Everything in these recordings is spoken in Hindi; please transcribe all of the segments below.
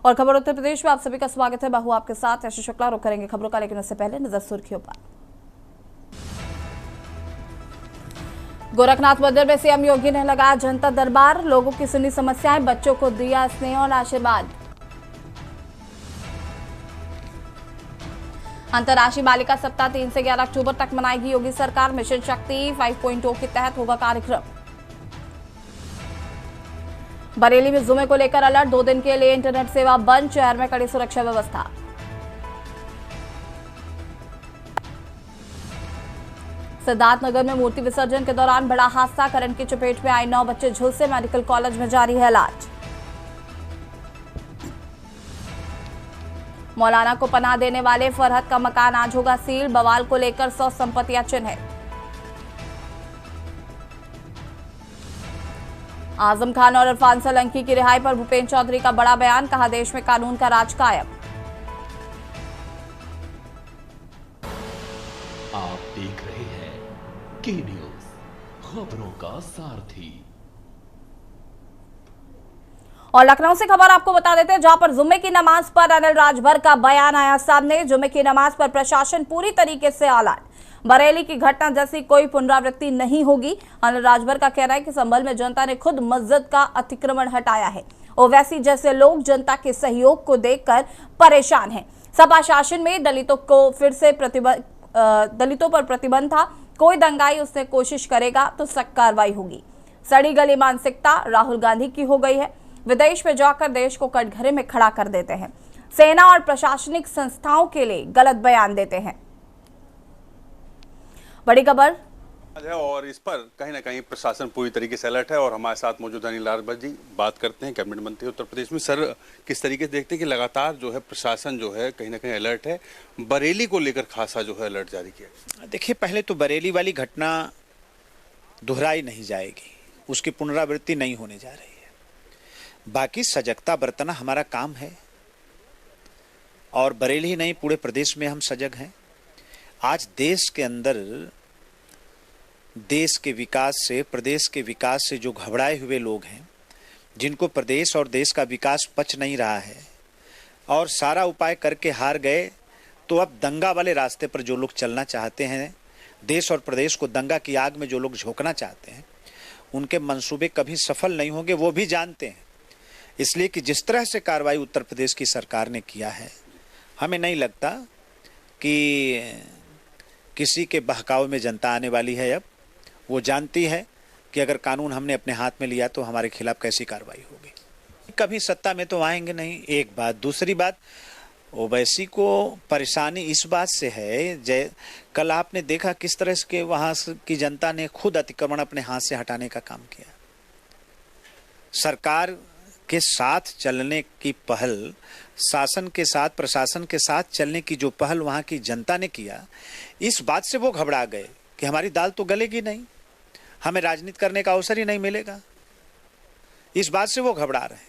और खबर उत्तर प्रदेश में आप सभी का स्वागत है। बाहू आपके साथ यश शुक्ला। रुक करेंगे खबरों का, लेकिन उससे पहले नजर सुर्खियों पर। गोरखनाथ मंदिर में सीएम योगी ने लगाया जनता दरबार, लोगों की सुनी समस्याएं, बच्चों को दिया स्नेह और आशीर्वाद। अंतर्राष्ट्रीय बालिका सप्ताह 3 से 11 अक्टूबर तक मनाएगी योगी सरकार। मिशन शक्ति 5.0 के तहत होगा कार्यक्रम। बरेली में जुमे को लेकर अलर्ट, 2 दिन के लिए इंटरनेट सेवा बंद, शहर में कड़ी सुरक्षा व्यवस्था। सिद्धार्थनगर में मूर्ति विसर्जन के दौरान बड़ा हादसा, करंट की चपेट में आए 9 बच्चे झुलसे, मेडिकल कॉलेज में जारी है इलाज। मौलाना को पनाह देने वाले फरहत का मकान आज होगा सील, बवाल को लेकर 100 संपत्तियां चिन्हित। आजम खान और इरफान सोलंकी की रिहाई पर भूपेंद्र चौधरी का बड़ा बयान, कहा देश में कानून का राज कायम। आप देख रहे हैं के न्यूज, खबरों का सारथी। और लखनऊ से खबर आपको बता देते हैं, जहां पर जुम्मे की नमाज पर अनिल राजभर का बयान आया सामने। जुम्मे की नमाज पर प्रशासन पूरी तरीके से अलर्ट, बरेली की घटना जैसी कोई पुनरावृत्ति नहीं होगी। अनिल राजभर का कहना है कि संभल में जनता ने खुद मस्जिद का अतिक्रमण हटाया है। ओवैसी जैसे लोग जनता के सहयोग को देखकर परेशान हैं। सपा शासन में दलितों पर प्रतिबंध था, कोई दंगाई उसने कोशिश करेगा तो सख्त कार्रवाई होगी। सड़ी गली मानसिकता राहुल गांधी की हो गई है, विदेश में जाकर देश को कटघरे में खड़ा कर देते हैं। सेना और प्रशासनिक संस्थाओं के लिए गलत बयान देते हैं। बड़ी खबर है और इस पर कहीं ना कहीं प्रशासन पूरी तरीके से अलर्ट है। और हमारे साथ मौजूद अनिल राजभर जी, बात करते हैं कैबिनेट मंत्री उत्तर प्रदेश में। सर, किस तरीके से देखते हैं कि लगातार जो है प्रशासन जो है कहीं ना कहीं अलर्ट है, बरेली को लेकर खासा जो है अलर्ट जारी किया? देखिए, पहले तो बरेली वाली घटना दोहराई नहीं जाएगी, उसकी पुनरावृत्ति नहीं होने जा रही है। बाकी सजगता बरतना हमारा काम है और बरेली ही नहीं, पूरे प्रदेश में हम सजग हैं। आज देश के अंदर देश के विकास से, प्रदेश के विकास से जो घबराए हुए लोग हैं, जिनको प्रदेश और देश का विकास पच नहीं रहा है और सारा उपाय करके हार गए, तो अब दंगा वाले रास्ते पर जो लोग चलना चाहते हैं, देश और प्रदेश को दंगा की आग में जो लोग झोंकना चाहते हैं, उनके मंसूबे कभी सफल नहीं होंगे, वो भी जानते हैं। इसलिए कि जिस तरह से कार्रवाई उत्तर प्रदेश की सरकार ने किया है, हमें नहीं लगता कि किसी के बहकावे में जनता आने वाली है। अब वो जानती है कि अगर कानून हमने अपने हाथ में लिया तो हमारे खिलाफ कैसी कार्रवाई होगी। कभी सत्ता में तो आएंगे नहीं, एक बात। दूसरी बात, ओवैसी को परेशानी इस बात से है, कल आपने देखा किस तरह के वहाँ की जनता ने खुद अतिक्रमण अपने हाथ से हटाने का काम किया। सरकार के साथ चलने की पहल, शासन के साथ, प्रशासन के साथ चलने की जो पहल वहाँ की जनता ने किया, इस बात से वो घबरा गए कि हमारी दाल तो गलेगी नहीं, हमें राजनीति करने का अवसर ही नहीं मिलेगा। इस बात से वो घबरा रहे हैं।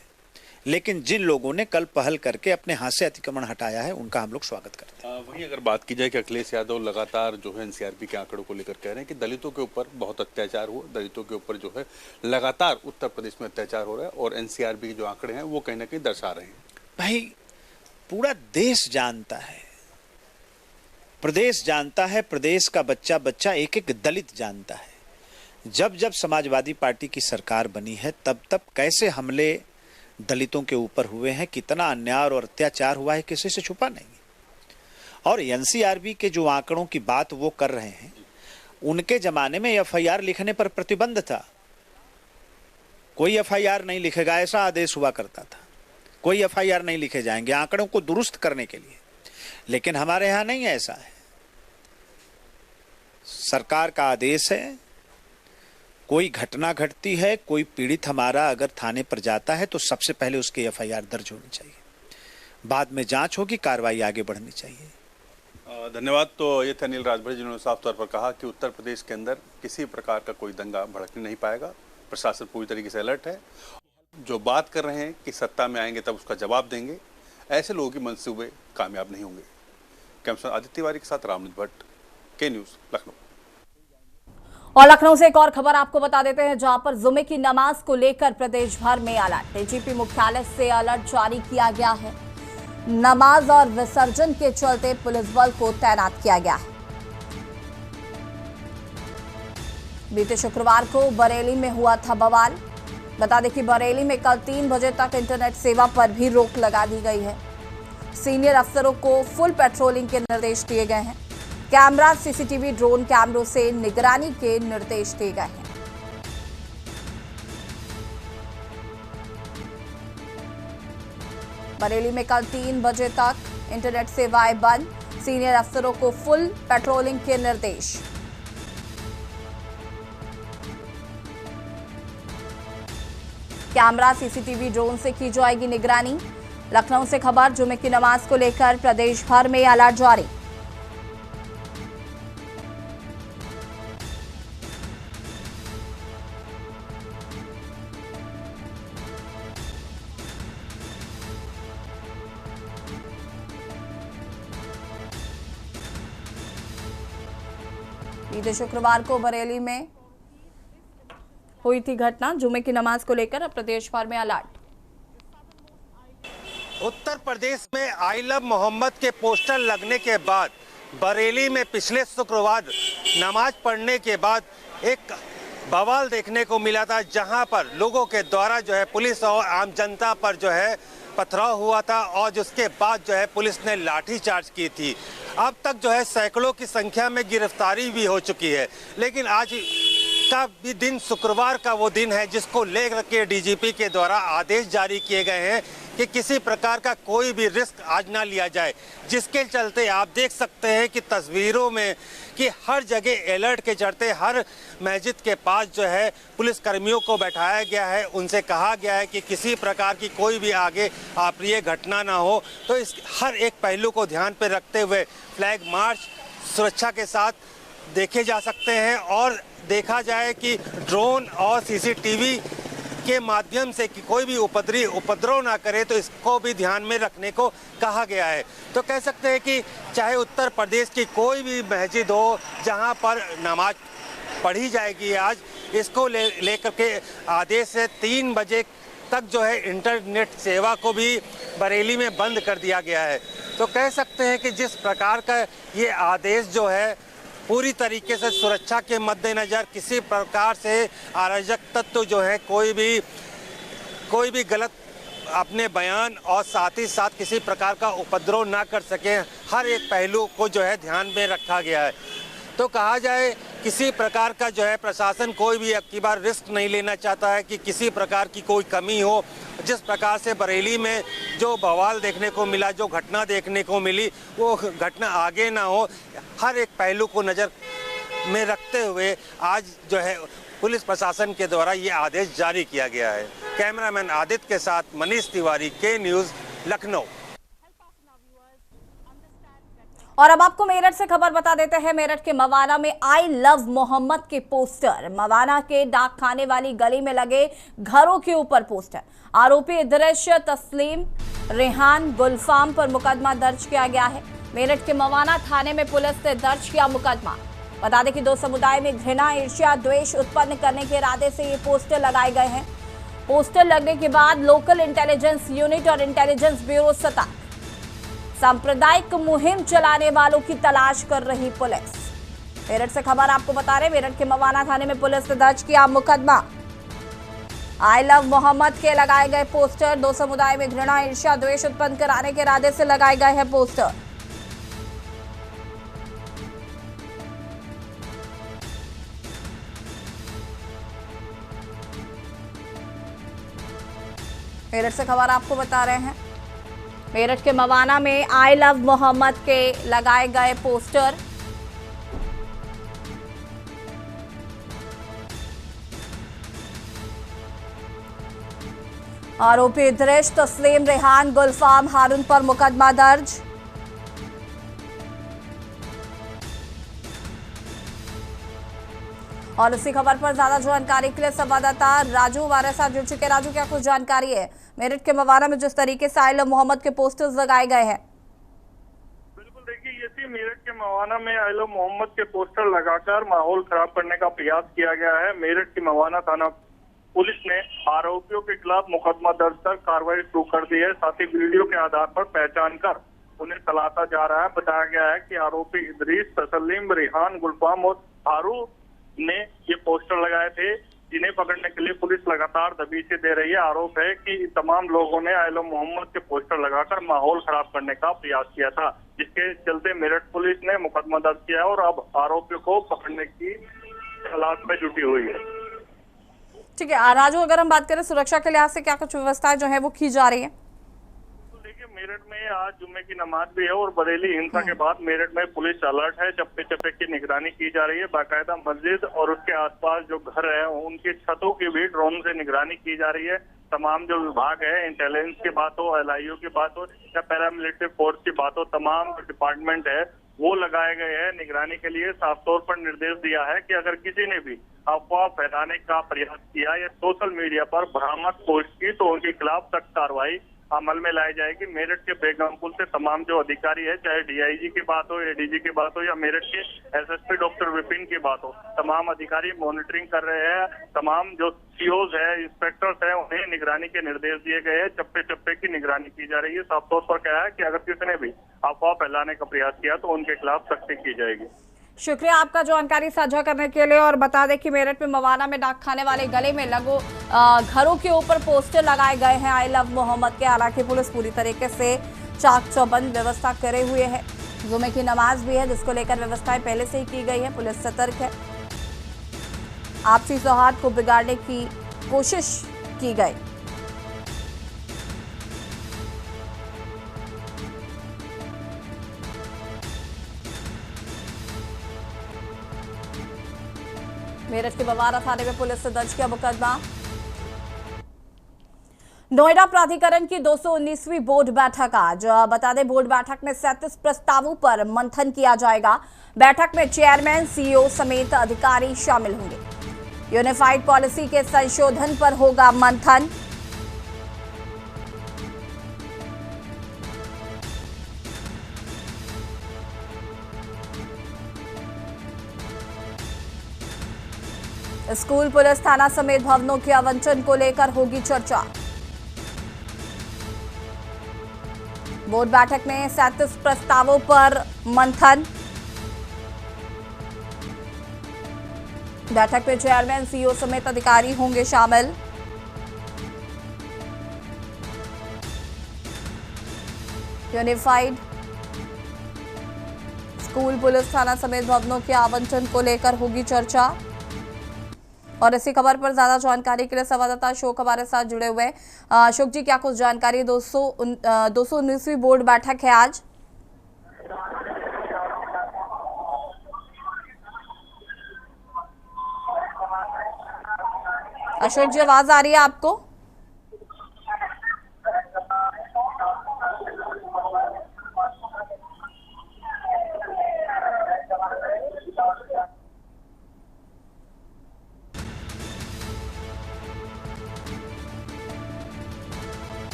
लेकिन जिन लोगों ने कल पहल करके अपने हाथ से अतिक्रमण हटाया है, उनका हम लोग स्वागत करते हैं। वहीं अगर बात की जाए कि अखिलेश यादव लगातार जो है एनसीआरबी के आंकड़ों को लेकर कह रहे हैं कि दलितों के ऊपर बहुत अत्याचार हुआ, दलितों के ऊपर जो है लगातार उत्तर प्रदेश में अत्याचार हो रहा है, और एनसीआरबी के जो आंकड़े हैं वो कहीं ना कहीं दर्शा रहे हैं। भाई, पूरा देश जानता है, प्रदेश जानता है, प्रदेश का बच्चा बच्चा, एक एक दलित जानता है। जब जब समाजवादी पार्टी की सरकार बनी है, तब तब कैसे हमले दलितों के ऊपर हुए हैं, कितना अन्याय और अत्याचार हुआ है, किसी से छुपा नहीं। और एनसीआरबी के जो आंकड़ों की बात वो कर रहे हैं, उनके जमाने में एफआईआर लिखने पर प्रतिबंध था। कोई एफआईआर नहीं लिखेगा, ऐसा आदेश हुआ करता था। कोई एफआईआर नहीं लिखे जाएंगे आंकड़ों को दुरुस्त करने के लिए। लेकिन हमारे यहाँ नहीं है, ऐसा है। सरकार का आदेश है, कोई घटना घटती है, कोई पीड़ित हमारा अगर थाने पर जाता है, तो सबसे पहले उसकी एफआईआर दर्ज होनी चाहिए, बाद में जांच होगी, कार्रवाई आगे बढ़नी चाहिए। धन्यवाद। तो ये थे अनिल राजभर, जिन्होंने साफ तौर पर कहा कि उत्तर प्रदेश के अंदर किसी प्रकार का कोई दंगा भड़कने नहीं पाएगा, प्रशासन पूरी तरीके से अलर्ट है। जो बात कर रहे हैं कि सत्ता में आएंगे तब उसका जवाब देंगे, ऐसे लोगों के मंसूबे कामयाब नहीं होंगे। कैमरा आदित्य तिवारी के साथ रामनाथ भट्ट, के न्यूज़, लखनऊ। और लखनऊ से एक और खबर आपको बता देते हैं, जहां पर जुमे की नमाज को लेकर प्रदेश भर में अलर्ट। डीजीपी मुख्यालय से अलर्ट जारी किया गया है। नमाज और विसर्जन के चलते पुलिस बल को तैनात किया गया है। बीते शुक्रवार को बरेली में हुआ था बवाल। बता दें कि बरेली में कल 3 बजे तक इंटरनेट सेवा पर भी रोक लगा दी गई है। सीनियर अफसरों को फुल पेट्रोलिंग के निर्देश दिए गए हैं। कैमरा, सीसीटीवी, ड्रोन कैमरों से निगरानी के निर्देश दिए गए हैं। बरेली में कल 3 बजे तक इंटरनेट सेवाएं बंद, सीनियर अफसरों को फुल पेट्रोलिंग के निर्देश। कैमरा, सीसीटीवी, ड्रोन से की जाएगी निगरानी। लखनऊ से खबर, जुमे की नमाज को लेकर प्रदेश भर में अलर्ट जारी। बीते शुक्रवार को बरेली में हुई थी घटना। जुमे की नमाज को लेकर अब प्रदेश भर में अलर्ट। उत्तर प्रदेश में आई लव मोहम्मद के पोस्टर लगने के बाद बरेली में पिछले शुक्रवार नमाज पढ़ने के बाद एक बवाल देखने को मिला था, जहां पर लोगों के द्वारा जो है पुलिस और आम जनता पर जो है पथराव हुआ था और जिसके बाद जो है पुलिस ने लाठीचार्ज की थी। अब तक जो है सैकड़ों की संख्या में गिरफ्तारी भी हो चुकी है, लेकिन आज का भी दिन शुक्रवार का वो दिन है जिसको लेकर के डीजीपी के द्वारा आदेश जारी किए गए हैं कि किसी प्रकार का कोई भी रिस्क आज ना लिया जाए, जिसके चलते आप देख सकते हैं कि तस्वीरों में कि हर जगह अलर्ट के चलते हर मस्जिद के पास जो है पुलिस कर्मियों को बैठाया गया है। उनसे कहा गया है कि किसी प्रकार की कोई भी आगे अप्रिय घटना ना हो, तो इस हर एक पहलू को ध्यान पर रखते हुए फ्लैग मार्च सुरक्षा के साथ देखे जा सकते हैं। और देखा जाए कि ड्रोन और सीसीटीवी के माध्यम से कि कोई भी उपद्रव ना करे, तो इसको भी ध्यान में रखने को कहा गया है। तो कह सकते हैं कि चाहे उत्तर प्रदेश की कोई भी मस्जिद हो जहां पर नमाज पढ़ी जाएगी आज, इसको लेकर के आदेश है 3 बजे तक जो है इंटरनेट सेवा को भी बरेली में बंद कर दिया गया है। तो कह सकते हैं कि जिस प्रकार का ये आदेश जो है पूरी तरीके से सुरक्षा के मद्देनज़र किसी प्रकार से अराजक तत्व जो है कोई भी गलत अपने बयान और साथ ही साथ किसी प्रकार का उपद्रव ना कर सके, हर एक पहलू को जो है ध्यान में रखा गया है। तो कहा जाए किसी प्रकार का जो है प्रशासन कोई भी अब की बार रिस्क नहीं लेना चाहता है कि किसी प्रकार की कोई कमी हो। जिस प्रकार से बरेली में जो बवाल देखने को मिला, जो घटना देखने को मिली, वो घटना आगे ना हो, हर एक पहलू को नज़र में रखते हुए आज जो है पुलिस प्रशासन के द्वारा ये आदेश जारी किया गया है। कैमरामैन आदित्य के साथ मनीष तिवारी, के न्यूज़, लखनऊ। और अब आपको मेरठ से खबर बता देते हैं। मेरठ के मवाना में आई लव मोहम्मद के पोस्टर, मवाना के डाक खाने वाली गली में लगे घरों के ऊपर पोस्टर। आरोपी दृश्य तस्लीम रेहान गुलफाम पर मुकदमा दर्ज किया गया है। मेरठ के मवाना थाने में पुलिस ने दर्ज किया मुकदमा। बता दें कि 2 समुदाय में घृणा, ईर्ष्या, द्वेष उत्पन्न करने के इरादे से ये पोस्टर लगाए गए हैं। पोस्टर लगने के बाद लोकल इंटेलिजेंस यूनिट और इंटेलिजेंस ब्यूरो सतर्क। सांप्रदायिक मुहिम चलाने वालों की तलाश कर रही पुलिस। मेरठ से खबर आपको बता रहे, मेरठ के मवाना थाने में पुलिस ने दर्ज किया मुकदमा। आई लव मोहम्मद के लगाए गए पोस्टर, 2 समुदाय में घृणा, ईर्ष्या, द्वेष उत्पन्न कराने के इरादे से लगाए गए हैं पोस्टर। मेरठ से खबर आपको बता रहे हैं, मेरठ के मवाना में आई लव मोहम्मद के लगाए गए पोस्टर। आरोपी दृश्य तस्लीम रेहान गुलफाम हारून पर मुकदमा दर्ज। और इसी खबर पर ज्यादा जानकारी के लिए संवाददाता राजू हमारे साथ जुड़ चुके। राजू, क्या कुछ जानकारी है मेरठ के मवाना में जिस तरीके से आई लव मोहम्मद के पोस्टर्स लगाए गए हैं? बिल्कुल, देखिए ये यूपीएससी मेरठ के मवाना में आई लव मोहम्मद के पोस्टर लगाकर माहौल खराब करने का प्रयास किया गया है। मेरठ की मवाना थाना पुलिस ने आरोपियों के खिलाफ मुकदमा दर्ज कर कार्रवाई शुरू कर दी है। साथ ही वीडियो के आधार पर पहचान कर उन्हें तलाशा जा रहा है। बताया गया है कि आरोपी इदरीस, तसलीम, रिहान, गुलफाम और हारू ने ये पोस्टर लगाए थे, जिन्हें पकड़ने के लिए पुलिस लगातार दबीचे दे रही है। आरोप है कि तमाम लोगों ने आई लव मोहम्मद के पोस्टर लगाकर माहौल खराब करने का प्रयास किया था, जिसके चलते मेरठ पुलिस ने मुकदमा दर्ज किया और अब आरोपियों को पकड़ने की तलाश में जुटी हुई है। ठीक है राजू, अगर हम बात करें सुरक्षा के लिहाज से क्या कुछ व्यवस्थाएं जो है वो की जा रही है? मेरठ में आज जुम्मे की नमाज भी है और बरेली हिंसा के बाद मेरठ में पुलिस अलर्ट है। चप्पे चप्पे की निगरानी की जा रही है। बाकायदा मस्जिद और उसके आसपास जो घर है उनकी छतों की भी ड्रोन से निगरानी की जा रही है। तमाम जो विभाग है, इंटेलिजेंस की बात हो, LIU की बात हो या पैरामिलिट्री फोर्स की बात हो, तमाम जो डिपार्टमेंट है वो लगाए गए हैं निगरानी के लिए। साफ तौर पर निर्देश दिया है कि अगर किसी ने भी अफवाह फैलाने का प्रयास किया या सोशल मीडिया पर भ्रामक पोस्ट की तो उनके खिलाफ सख्त कार्रवाई अमल में लाई जाएगी। मेरठ के बेगमपुर से तमाम जो अधिकारी है, चाहे DIG की बात हो, ADG की बात हो या मेरठ के SSP डॉक्टर विपिन की बात हो, तमाम अधिकारी मॉनिटरिंग कर रहे हैं। तमाम जो COs है, इंस्पेक्टर्स है, उन्हें निगरानी के निर्देश दिए गए हैं। चप्पे चप्पे की निगरानी की जा रही है। साफ तौर पर कहा है कि अगर किसी ने भी अफवाह फैलाने का प्रयास किया तो उनके खिलाफ सख्ती की जाएगी। शुक्रिया आपका जानकारी साझा करने के लिए। और बता दें कि मेरठ में मवाना में डाक खाने वाले गले में लगो घरों के ऊपर पोस्टर लगाए गए हैं आई लव मोहम्मद के। हालांकि पुलिस पूरी तरीके से चाक चौबंद व्यवस्था करे हुए है। जुमे की नमाज भी है, जिसको लेकर व्यवस्थाएं पहले से ही की गई है। पुलिस सतर्क है। आपसी सौहार्द को बिगाड़ने की कोशिश की गई। मेरठ के बवारा थाने में पुलिस ने दर्ज किया मुकदमा। नोएडा प्राधिकरण की 219वीं बोर्ड बैठक आज। बता दें बोर्ड बैठक में 37 प्रस्तावों पर मंथन किया जाएगा। बैठक में चेयरमैन, CEO समेत अधिकारी शामिल होंगे। यूनिफाइड पॉलिसी के संशोधन पर होगा मंथन। स्कूल, पुलिस थाना समेत भवनों के आवंटन को लेकर होगी चर्चा। बोर्ड बैठक में 37 प्रस्तावों पर मंथन। बैठक में चेयरमैन, CEO समेत अधिकारी होंगे शामिल। यूनिफाइड स्कूल, पुलिस थाना समेत भवनों के आवंटन को लेकर होगी चर्चा। और इसी खबर पर ज्यादा जानकारी के लिए संवाददाता अशोक हमारे साथ जुड़े हुए हैं। अशोक जी, क्या कुछ जानकारी? 219वीं बोर्ड बैठक है आज। अशोक जी, आवाज आ रही है आपको?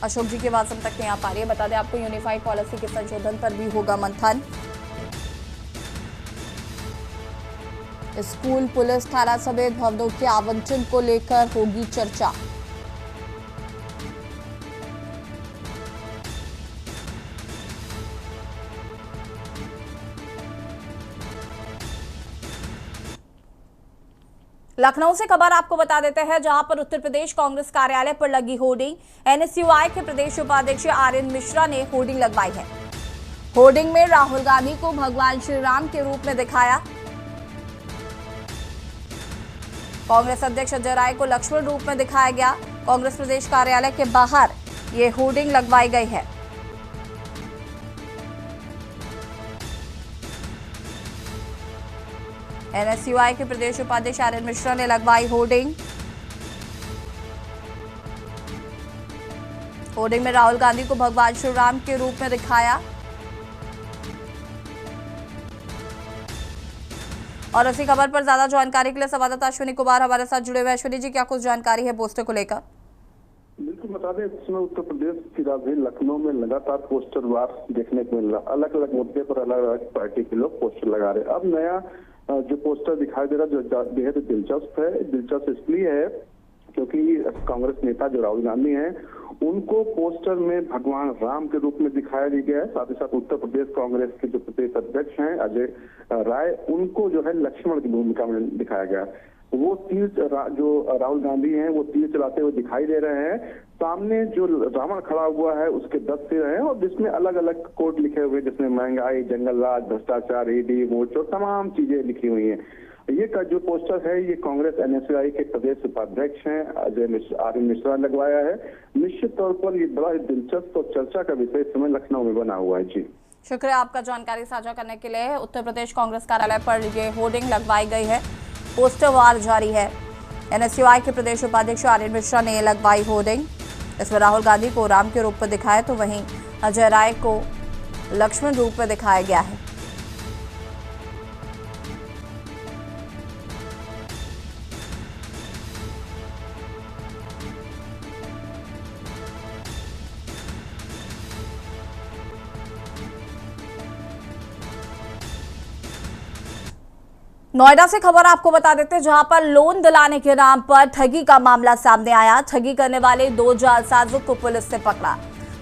अशोक जी की आवाज हम तक नहीं आ पा रही है। बता दें आपको यूनिफाइड पॉलिसी के संशोधन पर भी होगा मंथन। स्कूल, पुलिस थाना समेत भवनों के आवंटन को लेकर होगी चर्चा। लखनऊ से खबर आपको बता देते हैं, जहां पर उत्तर प्रदेश कांग्रेस कार्यालय पर लगी होर्डिंग। NSUI के प्रदेश उपाध्यक्ष RN मिश्रा ने होर्डिंग लगवाई है। होर्डिंग में राहुल गांधी को भगवान श्री राम के रूप में दिखाया। कांग्रेस अध्यक्ष अजय राय को लक्ष्मण रूप में दिखाया गया। कांग्रेस प्रदेश कार्यालय के बाहर ये होर्डिंग लगवाई गई है। NSUI के प्रदेश उपाध्यक्ष RN मिश्रा ने लगवाई होर्डिंग। होर्डिंग में राहुल गांधी को भगवान श्री राम के रूप में दिखाया। और इसी खबर पर ज्यादा जानकारी के लिए संवाददाता अश्विनी कुमार हमारे साथ जुड़े हुए। अश्विनी जी, क्या कुछ जानकारी है पोस्टर को लेकर? आपको बता दें, इस समय उत्तर प्रदेश की राजधानी लखनऊ में लगातार पोस्टर वार देखने को मिल रहा। अलग अलग मुद्दे पर अलग अलग पार्टी के लोग पोस्टर लगा रहे। अब नया जो पोस्टर दिखाई दे रहा है जो बेहद दिलचस्प है। दिलचस्प इसलिए है क्योंकि कांग्रेस नेता जो राहुल गांधी हैं उनको पोस्टर में भगवान राम के रूप में दिखाया गया है। साथ ही साथ उत्तर प्रदेश कांग्रेस के जो प्रदेश अध्यक्ष हैं अजय राय, उनको जो है लक्ष्मण की भूमिका में दिखाया गया। वो तीर जो राहुल गांधी हैं वो तीर चलाते हुए दिखाई दे रहे हैं। सामने जो रावण खड़ा हुआ है उसके 10 सिर हैं और जिसमें अलग अलग कोड लिखे हुए, जिसमें महंगाई, जंगल राज, भ्रष्टाचार, ईडी, मोर्चों, तमाम चीजें लिखी हुई हैं। ये का जो पोस्टर है ये कांग्रेस एनएसयूआई के प्रदेश उपाध्यक्ष हैं आर्य मिश्रा लगवाया है। निश्चित तौर पर ये बड़ा दिलचस्प और चर्चा का विषय इस समय लखनऊ में बना हुआ है। जी शुक्रिया आपका जानकारी साझा करने के लिए। उत्तर प्रदेश कांग्रेस कार्यालय पर ये होर्डिंग लगवाई गई है, पोस्टर वार जारी है। एनएसयूआई के प्रदेश उपाध्यक्ष आर्य मिश्रा ने लगवाई होर्डिंग। इसमें राहुल गांधी को राम के रूप में दिखाया तो वहीं अजय राय को लक्ष्मण रूप में दिखाया गया है। नोएडा से खबर आपको बता देते हैं, जहां पर लोन दिलाने के नाम पर ठगी का मामला सामने आया। ठगी करने वाले 2 जालसाजों को पुलिस ने पकड़ा।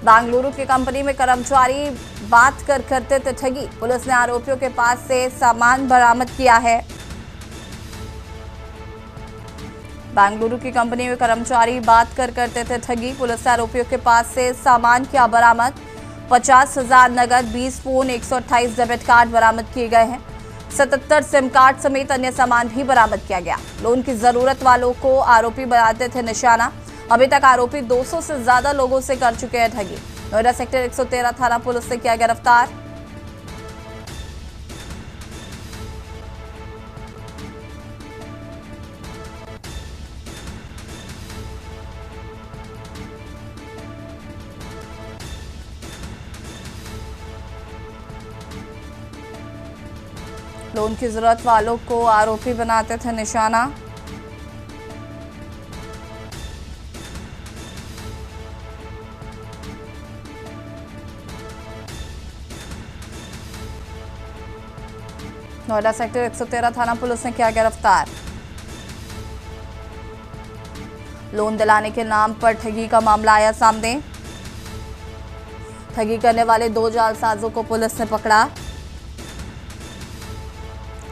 बेंगलुरु की कंपनी में कर्मचारी बात करते थे ठगी। पुलिस ने आरोपियों के पास से सामान बरामद किया है। बेंगलुरु की कंपनी में कर्मचारी बात करते थे ठगी। पुलिस ने आरोपियों के पास से सामान किया बरामद। 50,000 नगद, 20 फोन, 128 डेबिट कार्ड बरामद किए गए हैं। 77 सिम कार्ड समेत अन्य सामान भी बरामद किया गया। लोन की जरूरत वालों को आरोपी बनाते थे निशाना। अभी तक आरोपी 200 से ज्यादा लोगों से कर चुके हैं ठगी। नोएडा सेक्टर 113 थाना पुलिस ने किया गिरफ्तार। लोन की जरूरत वालों को आरोपी बनाते थे निशाना। नोएडा सेक्टर 113 थाना पुलिस ने किया गिरफ्तार। लोन दिलाने के नाम पर ठगी का मामला आया सामने। ठगी करने वाले 2 जालसाजों को पुलिस ने पकड़ा।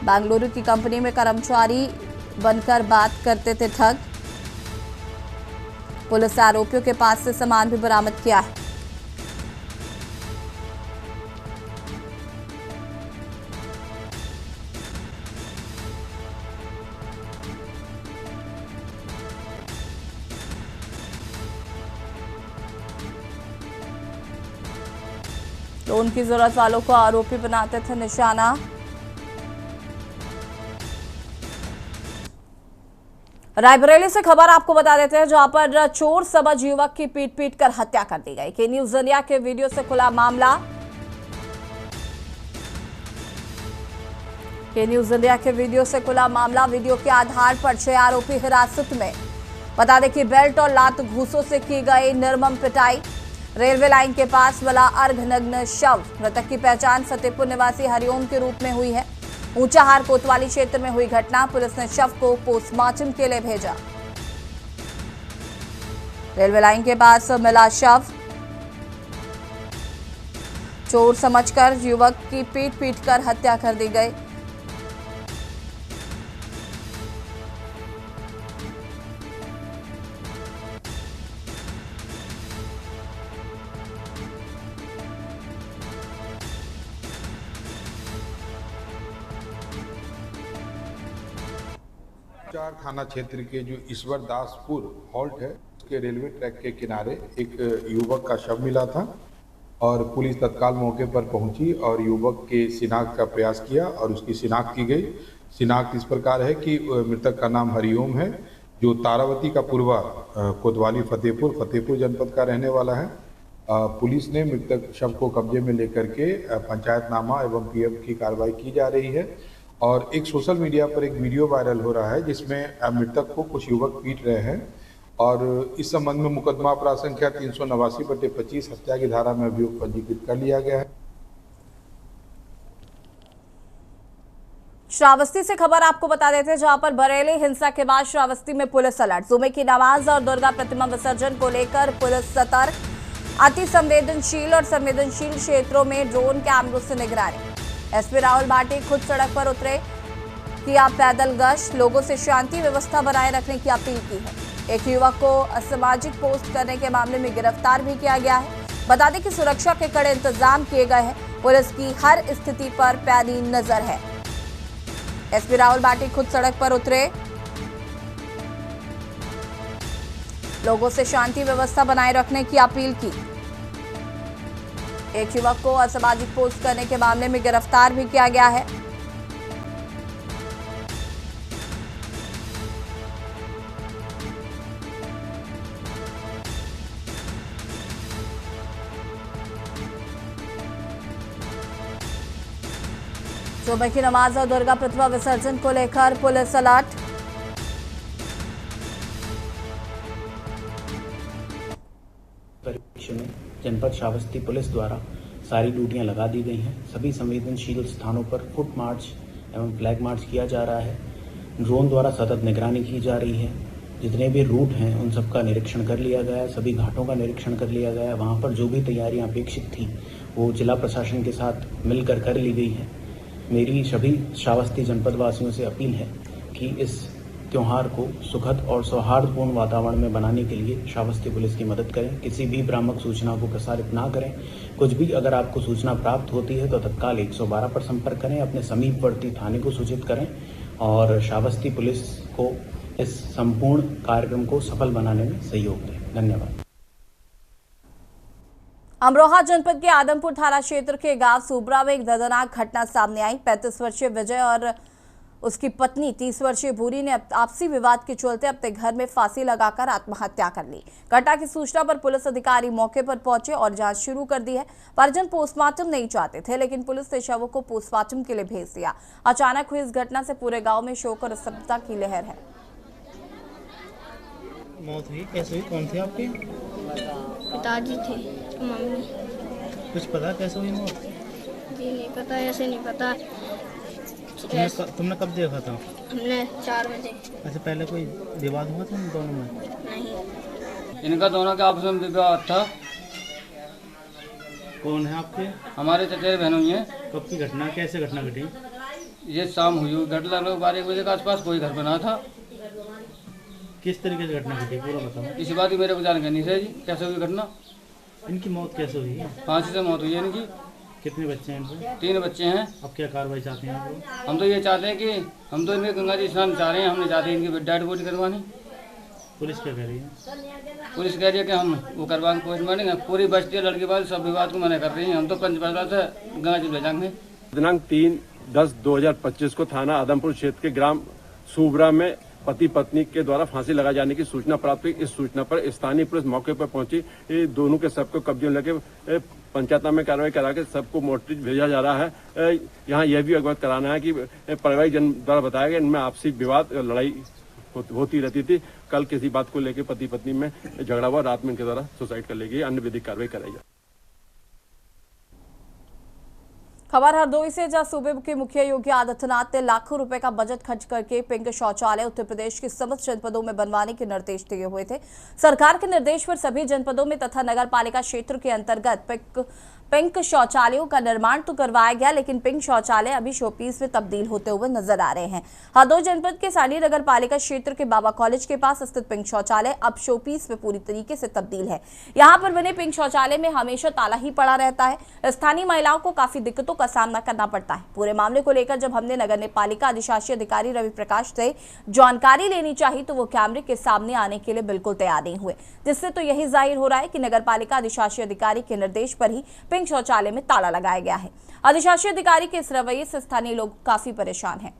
बेंगलुरु की कंपनी में कर्मचारी बनकर बात करते थे ठग। पुलिस ने आरोपियों के पास से सामान भी बरामद किया है। लोन की जरूरत वालों को आरोपी बनाते थे निशाना। रायबरेली से खबर आपको बता देते हैं, जहां पर चोर समझ युवक की पीट कर हत्या कर दी गई। के न्यूज इंडिया के वीडियो से खुला मामला। के न्यूज इंडिया के वीडियो से खुला मामला। वीडियो के आधार पर 6 आरोपी हिरासत में। बता दें कि बेल्ट और लात घूसों से की गई निर्मम पिटाई। रेलवे लाइन के पास मिला अर्धनग्न शव। मृतक की पहचान फतेहपुर निवासी हरिओम के रूप में हुई है। ऊंचाहार कोतवाली क्षेत्र में हुई घटना। पुलिस ने शव को पोस्टमार्टम के लिए भेजा। रेलवे लाइन के पास मिला शव। चोर समझकर युवक की पीट कर हत्या कर दी गई। थाना क्षेत्र के जो ईश्वर दासपुर हॉल्ट है उसके रेलवे ट्रैक के किनारे एक युवक का शव मिला था और पुलिस तत्काल मौके पर पहुंची और युवक के शिनाख्त का प्रयास किया और उसकी शिनाख्त की गई। शिनाख्त इस प्रकार है कि मृतक का नाम हरिओम है, जो तारावती का पूर्वा कोतवाली फतेहपुर जनपद का रहने वाला है। पुलिस ने मृतक शव को कब्जे में लेकर के पंचायतनामा एवं पीएफ की कार्रवाई की जा रही है। और एक सोशल मीडिया पर एक वीडियो वायरल हो रहा है जिसमें मृतक को कुछ युवक पीट रहे हैं और इस संबंध में मुकदमा अपराध संख्या 389/25 हत्या की धारा में अभियोग पंजीकृत कर लिया गया है। श्रावस्ती से खबर आपको बता देते हैं, जहां पर बरेली हिंसा के बाद श्रावस्ती में पुलिस अलर्ट। जुमे की नमाज और दुर्गा प्रतिमा विसर्जन को लेकर पुलिस सतर्क। अति संवेदनशील और संवेदनशील क्षेत्रों में ड्रोन कैमरों से निगरानी। एसपी राहुल भाटी खुद सड़क पर उतरे, किया पैदल गश्त, लोगों से शांति व्यवस्था बनाए रखने की अपील की है। एक युवक को असामाजिक पोस्ट करने के मामले में गिरफ्तार भी किया गया है। बता दें कि सुरक्षा के कड़े इंतजाम किए गए हैं। पुलिस की हर स्थिति पर पैनी नजर है। एसपी राहुल भाटी खुद सड़क पर उतरे, लोगों से शांति व्यवस्था बनाए रखने की अपील की। एक युवक को असामाजिक पोस्ट करने के मामले में गिरफ्तार भी किया गया है। सुबह की नमाज और दुर्गा प्रतिमा विसर्जन को लेकर पुलिस अलर्ट। परिप्रेक्ष्य में जनपद श्रावस्ती पुलिस द्वारा सारी ड्यूटियां लगा दी गई हैं। सभी संवेदनशील स्थानों पर फुट मार्च एवं फ्लैग मार्च किया जा रहा है। ड्रोन द्वारा सतत निगरानी की जा रही है। जितने भी रूट हैं उन सबका निरीक्षण कर लिया गया है। सभी घाटों का निरीक्षण कर लिया गया है। वहां पर जो भी तैयारियां अपेक्षित थी वो जिला प्रशासन के साथ मिलकर कर ली गई है। मेरी सभी श्रावस्ती जनपद वासियों से अपील है कि इस त्योहार को सुखद और सौहार्दपूर्ण वातावरण में बनाने के लिए श्रावस्ती पुलिस की मदद करें। किसी भी भ्रामक सूचना को प्रसारित ना करें। कुछ भी अगर आपको सूचना प्राप्त होती है तो तत्काल 112 पर संपर्क करें, अपने समीपवर्ती थाने को सूचित करें और श्रावस्ती पुलिस को इस संपूर्ण कार्यक्रम को सफल बनाने में सहयोग दें। धन्यवाद। अमरोहा जनपद के आदमपुर थाना क्षेत्र के गांव सूबरा में एक दर्दनाक घटना सामने आई। 35 वर्षीय विजय और उसकी पत्नी 30 वर्षीय भूरी ने आपसी विवाद के चलते अपने घर में फांसी लगाकर आत्महत्या कर ली। घटना की सूचना पर पुलिस अधिकारी मौके पर पहुंचे और जांच शुरू कर दी है। परिजन पोस्टमार्टम नहीं चाहते थे, लेकिन पुलिस ने शवों को पोस्टमार्टम के लिए भेज दिया। अचानक हुई इस घटना से पूरे गाँव में शोक और स्तब्धता की लहर है। मौत हुई कैसे हुई? कौन थे आपके? पिताजी थे, मम्मी। कुछ पता कैसे हुई मौत? जी नहीं पता, ऐसे नहीं पता। तुमने कब देखा था? हमने 4 बजे। अच्छा, पहले कोई विवाद हुआ था इन दोनों में? नहीं। इनका दोनों का आपस में विवाद था। कौन है आपके? हमारे चचेरे बहन हुई है। कब की घटना? कैसे घटना घटी? ये शाम हुई घटना, लोग 12 बजे के आसपास। कोई घर पर ना था। किस तरीके से घटना घटी पूरा बताओ। इसी बात की मेरे को जानकारी है जी, कैसे हुई घटना। इनकी मौत कैसे हुई? फांसी से मौत हुई है इनकी। कितने बच्चे हैं इनके? 3 बच्चे हैं। अब क्या कार्रवाई चाहते हैं आप? हम तो ये चाहते हैं कि हम तो इनमें गंगा जी स्नान चाह रहे हैं। हम नहीं चाहते इनकी डेड बॉडी करवानी। पुलिस क्या कह रही है? पुलिस कह रही है कि हम वो करवा के पोस्टमार्टम। पूरी बस्ती लड़की वाली सब विवाद को मना कर रही है। हम तो पंचपरला से गंगा जी ले जाएंगे। दिनांक 3/10/2025 को थाना आदमपुर क्षेत्र के ग्राम सूबरा में पति पत्नी के द्वारा फांसी लगाए जाने की सूचना प्राप्त हुई। इस सूचना पर स्थानीय पुलिस मौके पर पहुंची। दोनों के शव को कब्जे में लेके पंचायत में कार्रवाई करा के सबको मोर्चरी भेजा जा रहा है। यहाँ यह भी अवगत कराना है कि पारिवारिक जन द्वारा बताया गया इनमें आपसी विवाद लड़ाई होती रहती थी। कल किसी बात को लेकर पति पत्नी में झगड़ा हुआ, रात में इनके द्वारा सुसाइड कर ली गई। अन्य विधिक कार्रवाई कराई जाए। खबर हरदोई से, जहां सूबे के मुखिया योगी आदित्यनाथ ने लाखों रुपए का बजट खर्च करके पिंक शौचालय उत्तर प्रदेश के समस्त जनपदों में बनवाने के निर्देश दिए हुए थे। सरकार के निर्देश पर सभी जनपदों में तथा नगर पालिका क्षेत्र के अंतर्गत पिंक शौचालयों का निर्माण तो करवाया गया, लेकिन पिंक शौचालय अभी शोपीस में तब्दील होते हुए नजर आ रहे हैं। हरदोई जनपद के साड़ी नगर पालिका क्षेत्र के बाबा कॉलेज के पास स्थित पिंक शौचालय अब शोपीस में पूरी तरीके से तब्दील है। यहाँ पर बने पिंक शौचालय में हमेशा ताला ही पड़ा रहता है। स्थानीय महिलाओं को काफी दिक्कतों का सामना करना पड़ता है। पूरे मामले को लेकर जब हमने नगर पालिका अधिशासी अधिकारी रवि प्रकाश से जानकारी लेनी चाहिए तो वो कैमरे के सामने आने के लिए बिल्कुल तैयार नहीं हुए, जिससे तो यही जाहिर हो रहा है कि नगर पालिका अधिशासी अधिकारी के निर्देश पर ही पिंक शौचालय में ताला लगाया गया है। अधिशासी अधिकारी के इस रवैये से स्थानीय लोग काफी परेशान हैं।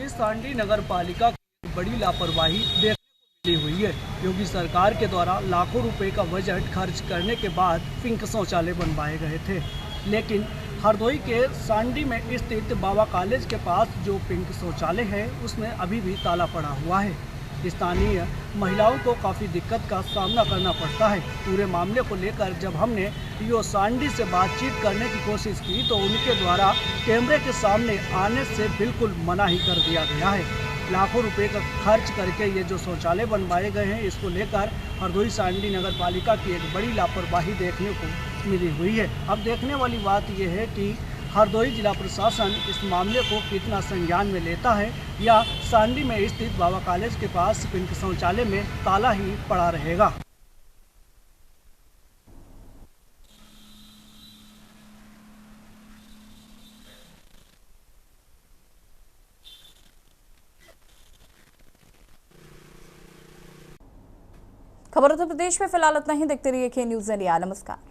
सांडी नगर पालिका की बड़ी लापरवाही देखने को मिली हुई है, क्योंकि सरकार के द्वारा लाखों रुपए का बजट खर्च करने के बाद पिंक शौचालय बनवाए गए थे, लेकिन हरदोई के सांडी में स्थित बाबा कॉलेज के पास जो पिंक शौचालय है उसमें अभी भी ताला पड़ा हुआ है। स्थानीय महिलाओं को काफ़ी दिक्कत का सामना करना पड़ता है। पूरे मामले को लेकर जब हमने ईओ सांडी से बातचीत करने की कोशिश की तो उनके द्वारा कैमरे के सामने आने से बिल्कुल मना ही कर दिया गया है। लाखों रुपए का खर्च करके ये जो शौचालय बनवाए गए हैं, इसको लेकर हरदोई सांडी नगर पालिका की एक बड़ी लापरवाही देखने को मिली हुई है। अब देखने वाली बात यह है कि हरदोई जिला प्रशासन इस मामले को कितना संज्ञान में लेता है या सांडी में स्थित बाबा कॉलेज के पास पिंक शौचालय में ताला ही पड़ा रहेगा। खबर उत्तर प्रदेश में फिलहाल इतना ही। देखते रहिए के न्यूज़ इंडिया। नमस्कार।